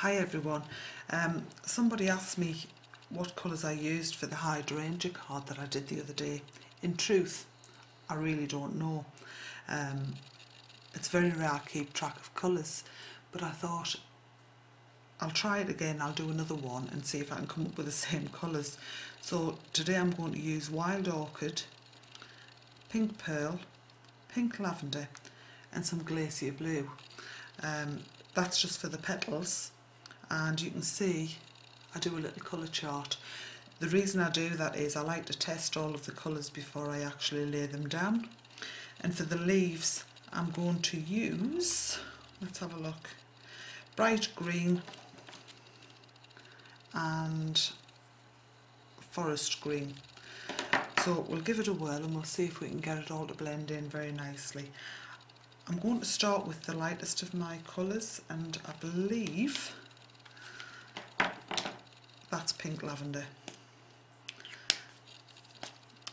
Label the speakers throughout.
Speaker 1: Hi everyone. Somebody asked me what colours I used for the hydrangea card that I did the other day. In truth, I really don't know. It's very rare I keep track of colours, but I thought I'll try it again. I'll do another one and see if I can come up with the same colours. So today I'm going to use Wild Orchid, Pink Pearl, Pink Lavender and some Glacier Blue. That's just for the petals, and you can see I do a little colour chart. The reason I do that is I like to test all of the colours before I actually lay them down. And for the leaves I'm going to use, let's have a look, bright green and forest green. So we'll give it a whirl and we'll see if we can get it all to blend in very nicely. I'm going to start with the lightest of my colours, and I believe that's Pink Lavender.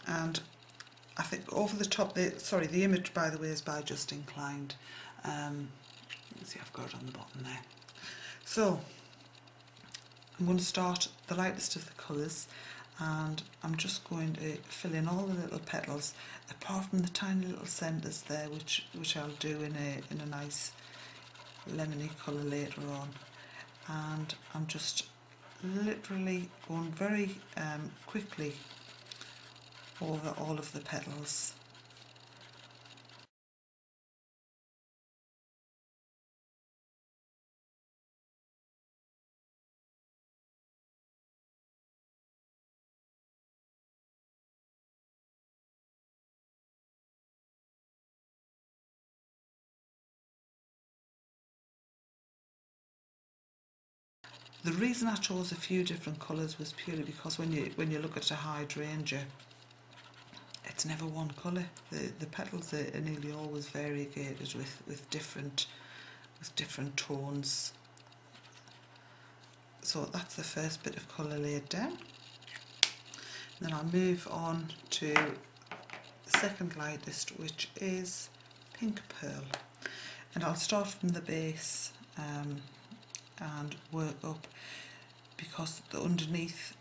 Speaker 1: And I think over the top, the image by the way is by Just Inclined. You can see I've got it on the bottom there. So I'm going to start the lightest of the colours, and I'm just going to fill in all the little petals apart from the tiny little centres there, which I'll do in a nice lemony colour later on. And I'm just literally going very quickly over all of the petals. The reason I chose a few different colours was purely because when you look at a hydrangea, it's never one colour. The petals are nearly always variegated with different tones. So that's the first bit of colour laid down. Then I'll move on to the second lightest, which is Pink Pearl. And I'll start from the base and work up, because the underneath,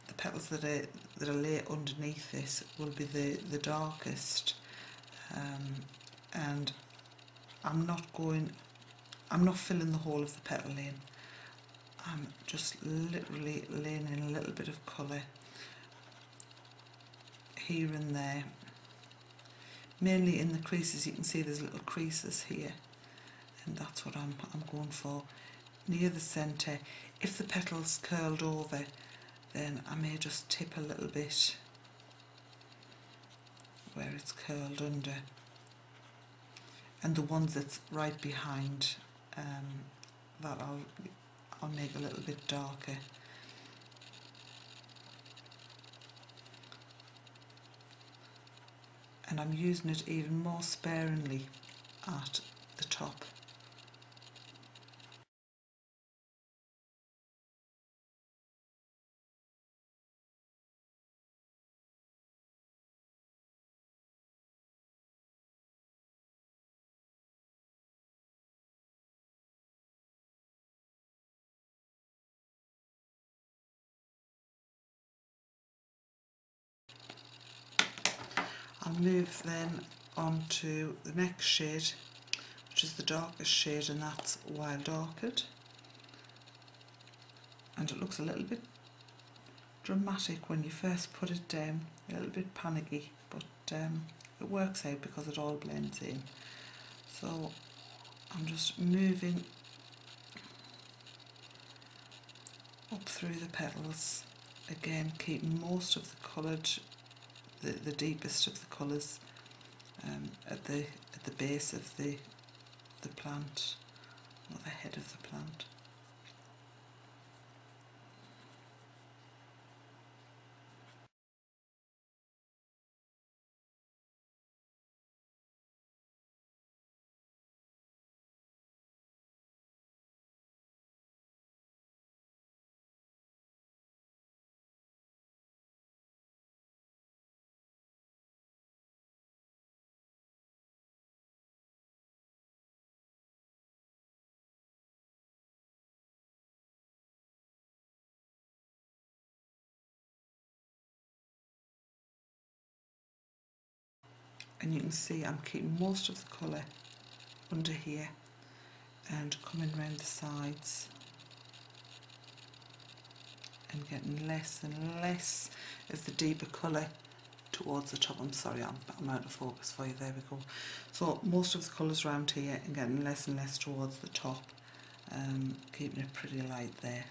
Speaker 1: the petals that are laid underneath this will be the darkest, and I'm not filling the whole of the petal in. I'm just literally laying in a little bit of colour here and there, mainly in the creases. You can see there's little creases here, and that's what I'm going for, near the centre. If the petal's curled over, then I may just tip a little bit where it's curled under, and the ones that's right behind, that I'll make a little bit darker. And I'm using it even more sparingly at the top. I'll move then on to the next shade, which is the darkest shade, and that's Wild Orchid. And it looks a little bit dramatic when you first put it down, a little bit panicky, but it works out because it all blends in. So I'm just moving up through the petals, again keeping most of the coloured, the deepest of the colours at the base of the plant, or the head of the plant. and you can see I'm keeping most of the colour under here and coming round the sides and getting less and less of the deeper colour towards the top. I'm sorry, I'm out of focus for you, there we go. So most of the colours around here and getting less and less towards the top, keeping it pretty light there.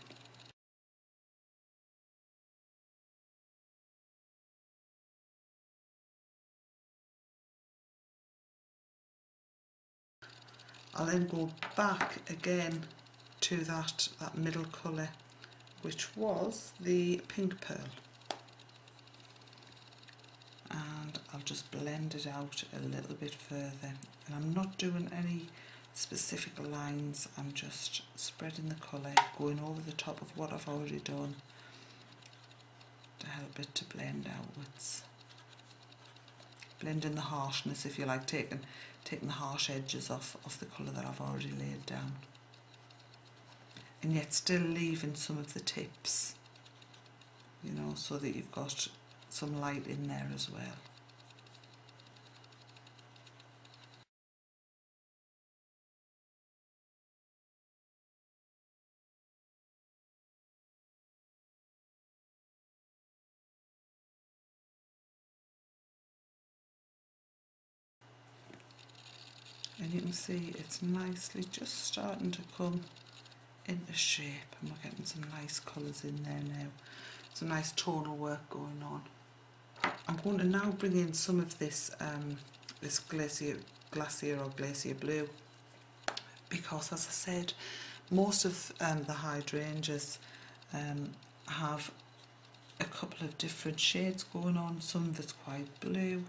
Speaker 1: I'll then go back again to that middle colour, which was the pink pearl, and I'll just blend it out a little bit further, and I'm not doing any specific lines, I'm just spreading the colour, going over the top of what I've already done to help it to blend outwards. Blending the harshness, if you like, taking the harsh edges off the colour that I've already laid down, and yet still leaving some of the tips, you know, so that you've got some light in there as well. And you can see it's nicely just starting to come into shape, and we're getting some nice colours in there now. Some nice tonal work going on. I'm going to now bring in some of this this glacier blue, because as I said, most of the hydrangeas have a couple of different shades going on. Some of it's quite blue,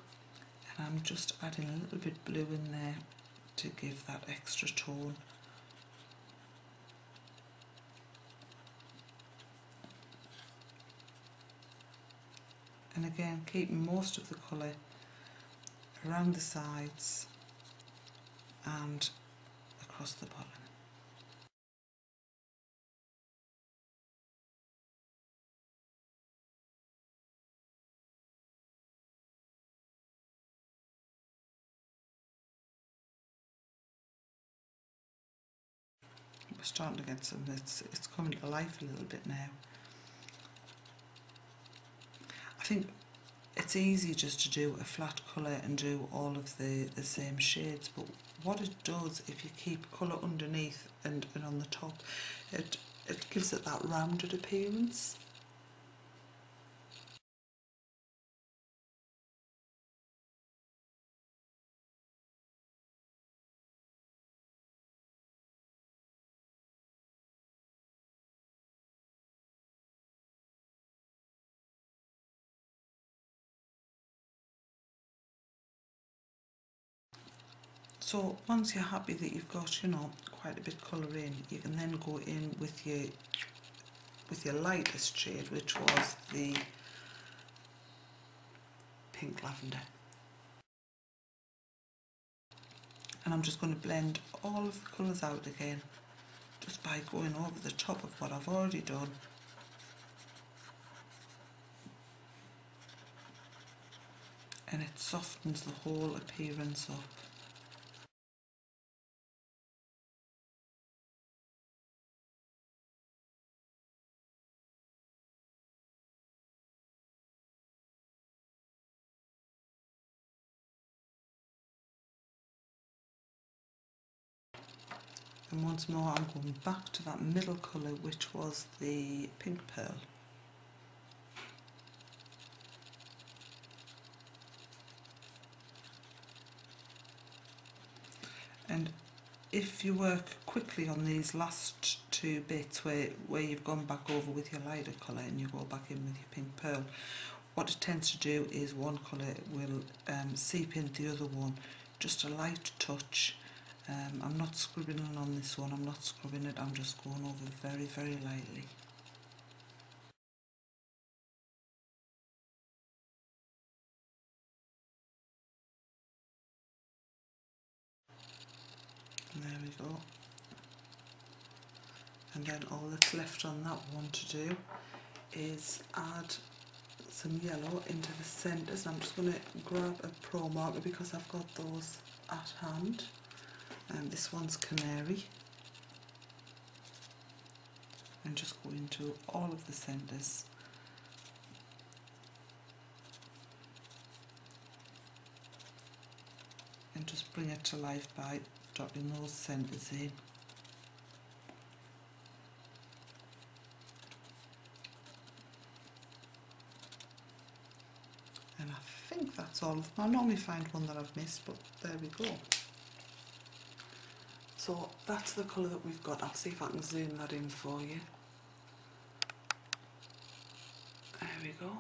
Speaker 1: and I'm just adding a little bit blue in there to give that extra tone. And again, keeping most of the colour around the sides and across the bottom. We're starting to get some, it's coming to life a little bit now. I think it's easy just to do a flat colour and do all of the same shades, but what it does, if you keep colour underneath and on the top, it gives it that rounded appearance. So once you're happy that you've got, you know, quite a bit of colour in, you can then go in with your lightest shade, which was the pink lavender. And I'm just going to blend all of the colours out again, just by going over the top of what I've already done. And it softens the whole appearance up. And once more I'm going back to that middle colour, which was the pink pearl. And if you work quickly on these last two bits where you've gone back over with your lighter colour and you go back in with your pink pearl, what it tends to do is one colour will seep into the other one, just a light touch. I'm not scribbling on this one, I'm not scrubbing it, I'm just going over very, very lightly. And there we go. And then all that's left on that one to do is add some yellow into the centres, and I'm just going to grab a pro marker because I've got those at hand. And this one's Canary, and just go into all of the centres. And just bring it to life by dotting those centres in. And I think that's all of them. I'll normally find one that I've missed, but there we go. So that's the colour that we've got. I'll see if I can zoom that in for you. There we go.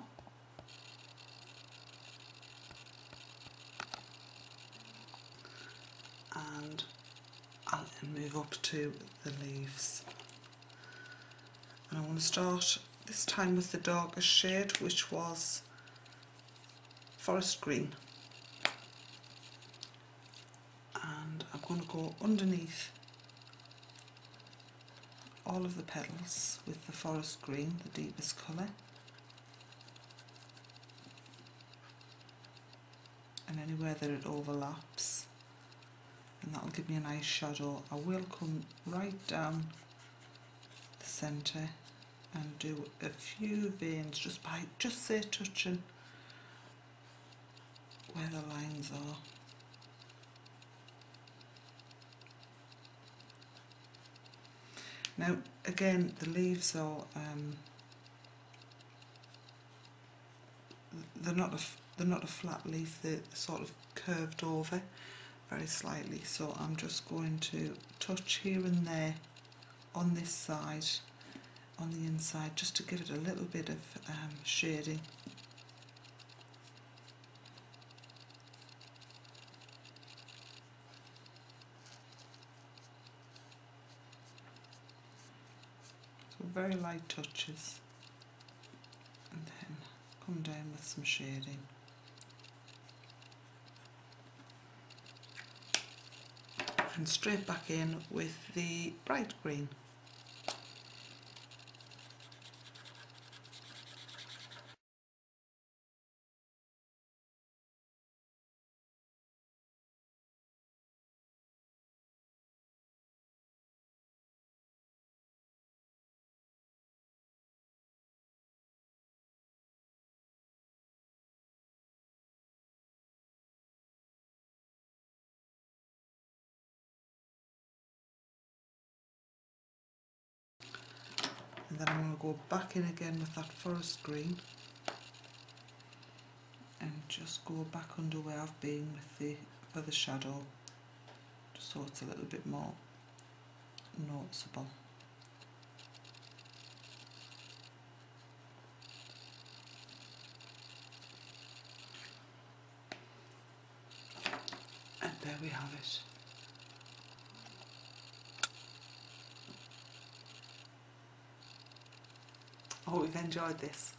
Speaker 1: And I'll move up to the leaves. And I want to start this time with the darkest shade, which was forest green. And I'm going to go underneath all of the petals with the forest green, the deepest colour. And anywhere that it overlaps, and that'll give me a nice shadow. I will come right down the centre and do a few veins just say touching where the lines are. Now again, the leaves are they're not a flat leaf, they're sort of curved over very slightly, so I'm just going to touch here and there on this side, on the inside, just to give it a little bit of shading. So very light touches, and then come down with some shading. And straight back in with the bright green. And then I'm going to go back in again with that forest green and just go back under where I've been with for the shadow, just so it's a little bit more noticeable. And there we have it. I hope you've enjoyed this.